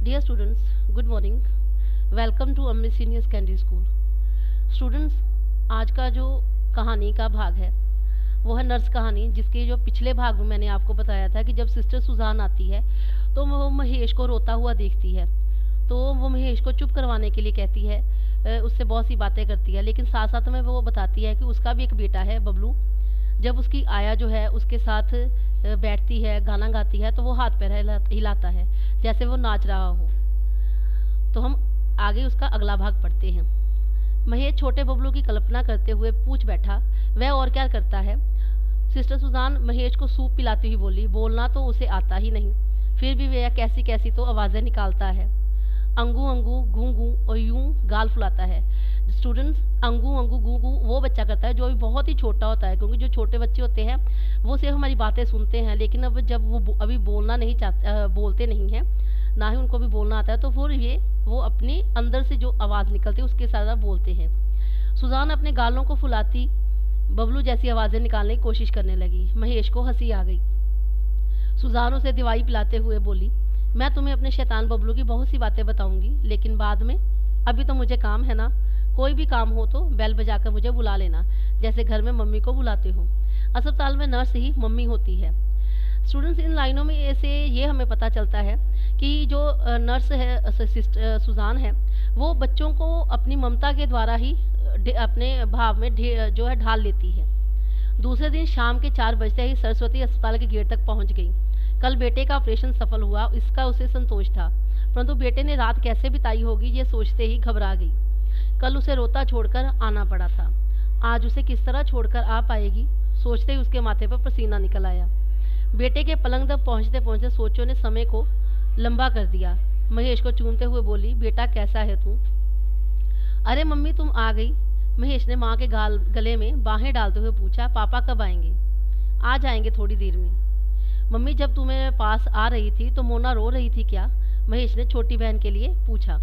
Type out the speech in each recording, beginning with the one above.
Dear students, good morning. Welcome to अम्मी senior secondary school. Students, आज का जो कहानी का भाग है वो है नर्स कहानी, जिसके जो पिछले भाग में मैंने आपको बताया था कि जब सिस्टर सुजान आती है तो वो महेश को रोता हुआ देखती है, तो वो महेश को चुप करवाने के लिए कहती है, उससे बहुत सी बातें करती है, लेकिन साथ साथ में वो बताती है कि उसका भी एक बेटा है बबलू. जब उसकी आया जो है उसके साथ बैठती है, गाना गाती है, तो वो हाथ पैर हिलाता है जैसे वो नाच रहा हो. तो हम आगे उसका अगला भाग पढ़ते हैं. महेश छोटे बबलू की कल्पना करते हुए पूछ बैठा, वह और क्या करता है. सिस्टर सुजान महेश को सूप पिलाती हुई बोली, बोलना तो उसे आता ही नहीं, फिर भी वह कैसी कैसी तो आवाज़ें निकालता है. अंगू अंगू गूं गूं और यूं गाल फुलाता है. स्टूडेंट्स, अंगू अंगू गूं गूं वो बच्चा करता है जो अभी बहुत ही छोटा होता है, क्योंकि जो छोटे बच्चे होते हैं वो सिर्फ हमारी बातें सुनते हैं, लेकिन अब जब वो अभी बोलना नहीं चाहते, बोलते नहीं हैं, ना ही उनको भी बोलना आता है, तो फिर वो अपने अंदर से जो आवाज़ निकलती है उसके साथ बोलते हैं. सुजान अपने गालों को फुलाती बबलू जैसी आवाज़ें निकालने की कोशिश करने लगी. महेश को हंसी आ गई. सुजान उसे दवाई पिलाते हुए बोली, मैं तुम्हें अपने शैतान बबलू की बहुत सी बातें बताऊंगी, लेकिन बाद में. अभी तो मुझे काम है ना. कोई भी काम हो तो बेल बजाकर मुझे बुला लेना, जैसे घर में मम्मी को बुलाते हो. अस्पताल में नर्स ही मम्मी होती है. स्टूडेंट्स, इन लाइनों में ऐसे ये हमें पता चलता है कि जो नर्स है सिस्टर सुजान है, वो बच्चों को अपनी ममता के द्वारा ही अपने भाव में जो है ढाल लेती है. दूसरे दिन शाम के 4 बजते ही सरस्वती अस्पताल के गेट तक पहुंच गई. कल बेटे का ऑपरेशन सफल हुआ, इसका उसे संतोष था, परंतु बेटे ने रात कैसे बिताई होगी ये सोचते ही घबरा गई. कल उसे रोता छोड़कर आना पड़ा था, आज उसे किस तरह छोड़कर आ पाएगी, सोचते ही उसके माथे पर पसीना निकल आया. बेटे के पलंग तक पहुंचते पहुंचते सोचों ने समय को लंबा कर दिया. महेश को चूमते हुए बोली, बेटा कैसा है तू. अरे मम्मी तुम आ गई. महेश ने माँ के गले में बाहें डालते हुए पूछा, पापा कब आएंगे. आ जाएंगे थोड़ी देर में. मम्मी जब तुम्हें पास आ रही थी तो मोना रो रही थी क्या. महेश ने छोटी बहन के लिए पूछा.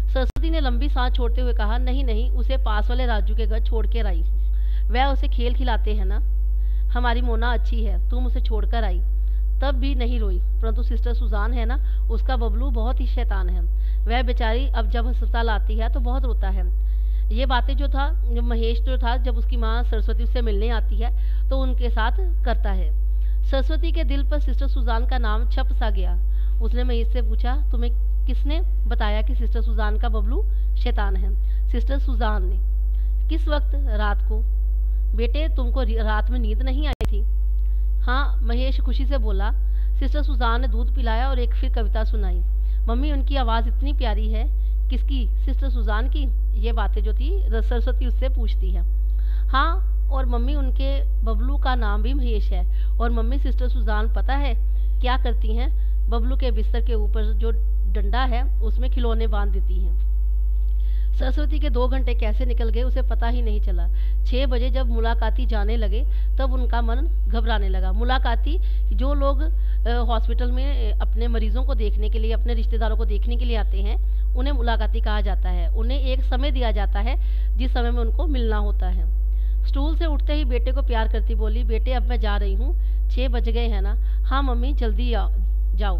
सरस्वती ने लंबी सांस छोड़ते हुए कहा, नहीं नहीं, उसे पास वाले राजू के घर छोड़ कर आई हूँ, वह उसे खेल खिलाते हैं ना. हमारी मोना अच्छी है, तुम उसे छोड़कर आई तब भी नहीं रोई, परंतु सिस्टर सुजान है ना, उसका बबलू बहुत ही शैतान है. वह बेचारी अब जब अस्पताल आती है तो बहुत रोता है. ये बातें जो था महेश जो था, जब उसकी माँ सरस्वती उससे मिलने आती है तो उनके साथ करता है. सरस्वती के दिल पर सिस्टर सुजान का नाम छप सा गया. उसने महेश से पूछा, तुम्हें किसने बताया कि सिस्टर सुजान का बबलू शैतान है. सिस्टर सुजान ने. किस वक्त. रात को. बेटे तुमको रात में नींद नहीं आई थी. हाँ, महेश खुशी से बोला. सिस्टर सुजान ने दूध पिलाया और एक फिर कविता सुनाई. मम्मी उनकी आवाज़ इतनी प्यारी है. किसकी. सिस्टर सुजान की. ये बातें जो थी सरस्वती उससे पूछती है. हाँ, और मम्मी उनके बबलू का नाम भी महेश है. और मम्मी सिस्टर सुजान पता है क्या करती हैं, बबलू के बिस्तर के ऊपर जो डंडा है उसमें खिलौने बांध देती हैं. सरस्वती के 2 घंटे कैसे निकल गए उसे पता ही नहीं चला. 6 बजे जब मुलाकाती जाने लगे तब उनका मन घबराने लगा. मुलाकाती जो लोग हॉस्पिटल में अपने मरीजों को देखने के लिए, अपने रिश्तेदारों को देखने के लिए आते हैं, उन्हें मुलाकाती कहा जाता है. उन्हें एक समय दिया जाता है जिस समय में उनको मिलना होता है. स्टूल से उठते ही बेटे को प्यार करती बोली, बेटे अब मैं जा रही हूँ, 6 बज गए हैं ना. हाँ मम्मी जल्दी जाओ.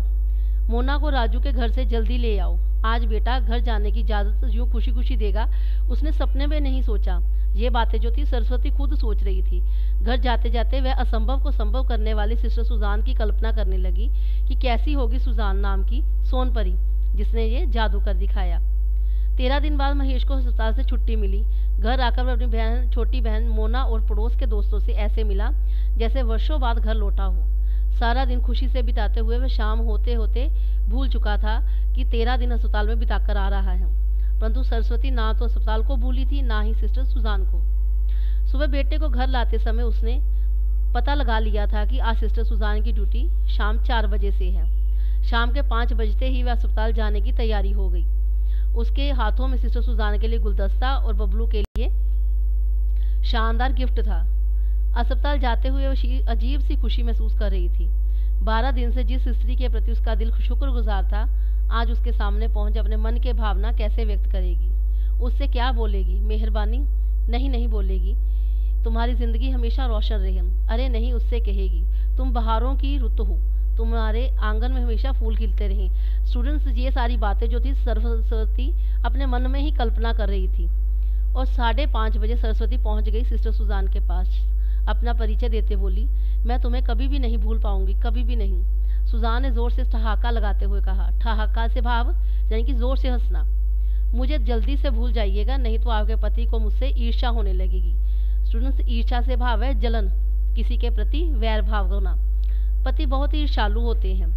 मोना को राजू के घर से जल्दी ले आओ. आज बेटा घर जाने की इजाज़त यूँ खुशी खुशी देगा, उसने सपने में नहीं सोचा. ये बातें जो थी सरस्वती खुद सोच रही थी. घर जाते जाते वह असंभव को संभव करने वाली सिस्टर सुजान की कल्पना करने लगी कि कैसी होगी सुजान नाम की सोनपरी जिसने ये जादू कर दिखाया. 13 दिन बाद महेश को अस्पताल से छुट्टी मिली. घर आकर वह अपनी छोटी बहन मोना और पड़ोस के दोस्तों से ऐसे मिला जैसे वर्षों बाद घर लौटा हो. सारा दिन खुशी से बिताते हुए वह शाम होते होते भूल चुका था कि 13 दिन अस्पताल में बिताकर आ रहा है. परंतु सरस्वती ना तो अस्पताल को भूली थी, ना ही सिस्टर सुजान को. सुबह बेटे को घर लाते समय उसने पता लगा लिया था कि आज सिस्टर सुजान की ड्यूटी शाम 4 बजे से है. शाम के 5 बजते ही वह अस्पताल जाने की तैयारी हो गई. उसके हाथों में सिस्टर सुजान के लिए गुलदस्ता और बबलू के लिए शानदार गिफ्ट था. अस्पताल जाते हुए वो अजीब सी खुशी महसूस कर रही थी. 12 दिन से जिस स्त्री के प्रति उसका दिल शुक्रगुजार था, आज उसके सामने पहुंच अपने मन के भावना कैसे व्यक्त करेगी. उससे क्या बोलेगी. मेहरबानी. नहीं बोलेगी, तुम्हारी ज़िंदगी हमेशा रोशन रहे. अरे नहीं, उससे कहेगी, तुम बहारों की रुत हो, तुम्हारे आंगन में हमेशा फूल खिलते रहें। स्टूडेंट्स, ये सारी बातें जो थी सरस्वती अपने मन में ही कल्पना कर रही थी। और 5:30 बजे सरस्वती पहुंच गई सिस्टर सुजान के पास। अपना परिचय देते बोली, मैं तुम्हें कभी भी नहीं भूल पाऊंगी, कभी भी नहीं। सुजान ने जोर से ठहाका लगाते हुए कहा। ठहाका से भाव यानी कि जोर से हंसना। मुझे जल्दी से भूल जाइएगा, नहीं तो आपके पति को मुझसे ईर्ष्या होने लगेगी। स्टूडेंट्स, ईर्ष्या से भाव है जलन, किसी के प्रति वैर भाव होना। पति बहुत ही ईर्ष्यालु होते हैं।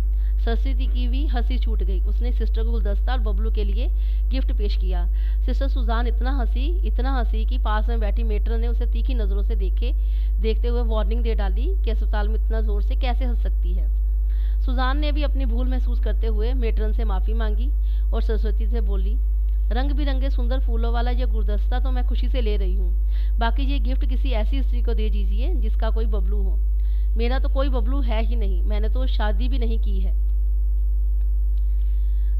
सरस्वती की भी हंसी छूट गई। उसने सिस्टर को गुलदस्ता और बबलू के लिए गिफ्ट पेश किया। सिस्टर सुजान इतना हंसी कि पास में बैठी मेट्रन ने उसे तीखी नज़रों से देखते हुए वार्निंग दे डाली कि अस्पताल में इतना जोर से कैसे हंस सकती है। सुजान ने भी अपनी भूल महसूस करते हुए मेट्रन से माफ़ी मांगी और सरस्वती से बोली, रंग बिरंगे सुंदर फूलों वाला यह गुलदस्ता तो मैं खुशी से ले रही हूँ, बाकी ये गिफ्ट किसी ऐसी स्त्री को दे दीजिए जिसका कोई बबलू हो। मेरा तो कोई बबलू है ही नहीं, मैंने तो शादी भी नहीं की है।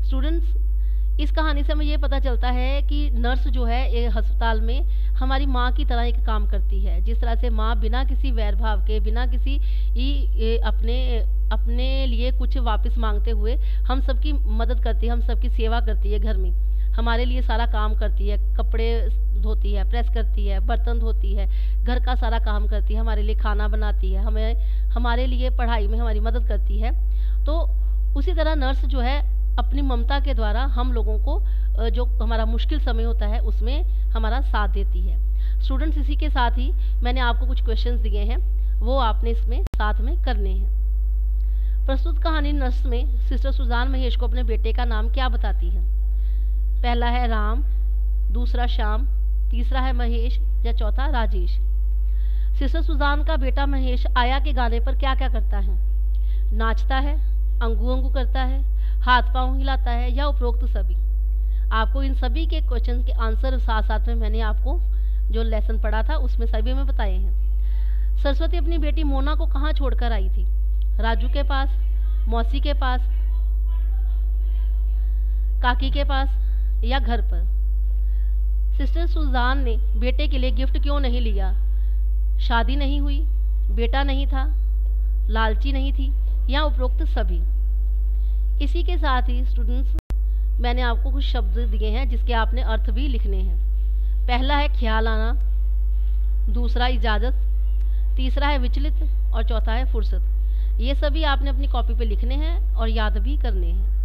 स्टूडेंट्स, इस कहानी से हमें ये पता चलता है कि नर्स जो है एक अस्पताल में हमारी माँ की तरह एक काम करती है। जिस तरह से माँ बिना किसी वैर भाव के, बिना किसी अपने लिए कुछ वापस मांगते हुए हम सबकी मदद करती है, हम सबकी सेवा करती है। घर में हमारे लिए सारा काम करती है, कपड़े धोती है, प्रेस करती है, बर्तन धोती है, घर का सारा काम करती है, हमारे लिए खाना बनाती है, हमारे लिए पढ़ाई में हमारी मदद करती है। तो उसी तरह नर्स जो है अपनी ममता के द्वारा हम लोगों को जो हमारा मुश्किल समय होता है उसमें हमारा साथ देती है। स्टूडेंट्स, इसी के साथ ही मैंने आपको कुछ क्वेश्चंस दिए हैं, वो आपने इसमें साथ में करने हैं। प्रस्तुत कहानी नर्स में सिस्टर सुजान महेश को अपने बेटे का नाम क्या बताती है? पहला है राम, दूसरा श्याम, तीसरा है महेश या चौथा राजेश। सिस्टर सुजान का बेटा महेश आया के गाने पर क्या क्या करता है? नाचता है, अंगू अंगू करता है, हाथ पांव हिलाता है या उपरोक्त सभी? आपको इन सभी के क्वेश्चन के आंसर साथ साथ में मैंने आपको जो लेसन पढ़ा था उसमें सभी में बताए हैं। सरस्वती अपनी बेटी मोना को कहाँ छोड़कर आई थी? राजू के पास, मौसी के पास, काकी के पास या घर पर? सिस्टर सुजान ने बेटे के लिए गिफ्ट क्यों नहीं लिया? शादी नहीं हुई, बेटा नहीं था, लालची नहीं थी या उपरोक्त सभी? इसी के साथ ही स्टूडेंट्स, मैंने आपको कुछ शब्द दिए हैं जिसके आपने अर्थ भी लिखने हैं। पहला है ख्याल आना, दूसरा इजाज़त, तीसरा है विचलित और चौथा है फुर्सत। ये सभी आपने अपनी कॉपी पे लिखने हैं और याद भी करने हैं।